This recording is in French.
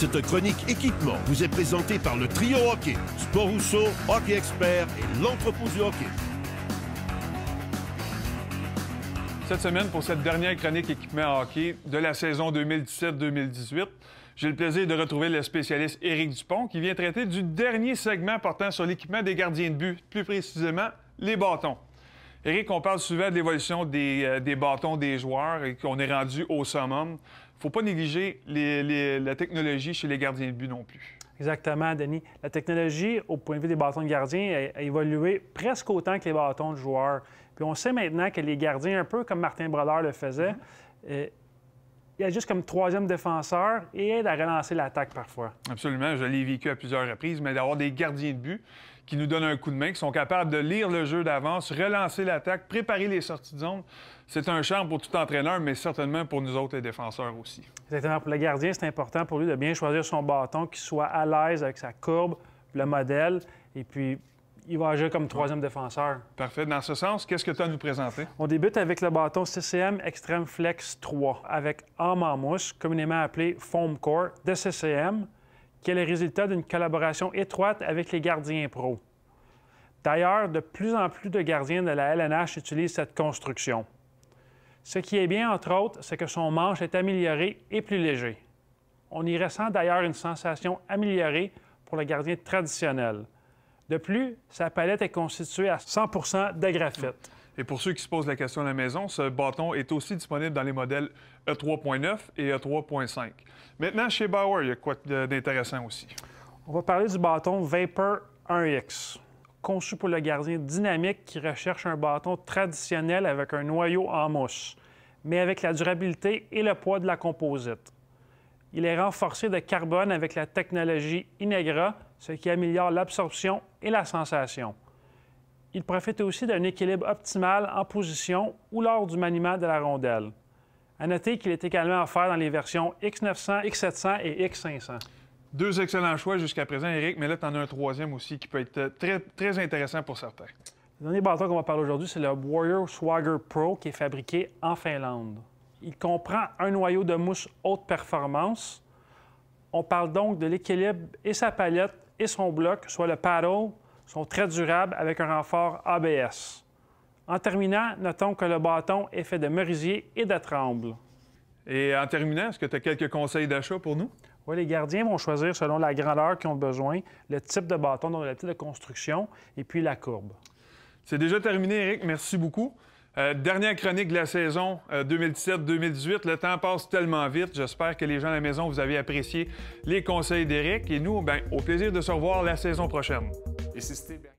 Cette chronique équipement vous est présentée par le Trio Hockey, Sport Rousseau, Hockey Expert et l'Entrepôt du Hockey. Cette semaine, pour cette dernière chronique équipement hockey de la saison 2017-2018, j'ai le plaisir de retrouver le spécialiste Éric Dupont qui vient traiter du dernier segment portant sur l'équipement des gardiens de but, plus précisément les bâtons. Éric, on parle souvent de l'évolution des bâtons des joueurs et qu'on est rendu au summum. Il ne faut pas négliger la technologie chez les gardiens de but non plus. Exactement, Denis. La technologie, au point de vue des bâtons de gardiens, a évolué presque autant que les bâtons de joueurs. Puis on sait maintenant que les gardiens, un peu comme Martin Brodeur le faisait, il agit comme troisième défenseur et aide à relancer l'attaque parfois. Absolument, je l'ai vécu à plusieurs reprises, mais d'avoir des gardiens de but qui nous donnent un coup de main, qui sont capables de lire le jeu d'avance, relancer l'attaque, préparer les sorties de zone, c'est un charme pour tout entraîneur, mais certainement pour nous autres, les défenseurs aussi. Exactement. Pour le gardien, c'est important pour lui de bien choisir son bâton, qu'il soit à l'aise avec sa courbe, le modèle, et puis il va agir comme troisième défenseur. Parfait. Dans ce sens, qu'est-ce que tu as à nous présenter? On débute avec le bâton CCM Extreme Flex 3 avec âme en mousse, communément appelé Foam Core de CCM, qui est le résultat d'une collaboration étroite avec les gardiens pros. D'ailleurs, de plus en plus de gardiens de la LNH utilisent cette construction. Ce qui est bien, entre autres, c'est que son manche est amélioré et plus léger. On y ressent d'ailleurs une sensation améliorée pour le gardien traditionnel. De plus, sa palette est constituée à 100 de graphite. Et pour ceux qui se posent la question à la maison, ce bâton est aussi disponible dans les modèles E3.9 et E3.5. Maintenant, chez Bauer, il y a quoi d'intéressant aussi? On va parler du bâton Vapor 1X, conçu pour le gardien dynamique qui recherche un bâton traditionnel avec un noyau en mousse, mais avec la durabilité et le poids de la composite. Il est renforcé de carbone avec la technologie Inegra, ce qui améliore l'absorption et la sensation. Il profite aussi d'un équilibre optimal en position ou lors du maniement de la rondelle. À noter qu'il est également offert dans les versions X900, X700 et X500. Deux excellents choix jusqu'à présent, Éric, mais là, tu en as un troisième aussi qui peut être très intéressant pour certains. Le dernier bâton qu'on va parler aujourd'hui, c'est le Warrior Swagger Pro qui est fabriqué en Finlande. Il comprend un noyau de mousse haute performance. On parle donc de l'équilibre et sa palette et son bloc, soit le paddle, sont très durables avec un renfort ABS. En terminant, notons que le bâton est fait de merisier et de tremble. Et en terminant, est-ce que tu as quelques conseils d'achat pour nous? Oui, les gardiens vont choisir selon la grandeur qu'ils ont besoin, le type de bâton, donc le type de construction, et puis la courbe. C'est déjà terminé, Éric. Merci beaucoup. Dernière chronique de la saison 2017-2018. Le temps passe tellement vite. J'espère que les gens à la maison, vous avez apprécié les conseils d'Éric. Et nous, bien, au plaisir de se revoir la saison prochaine.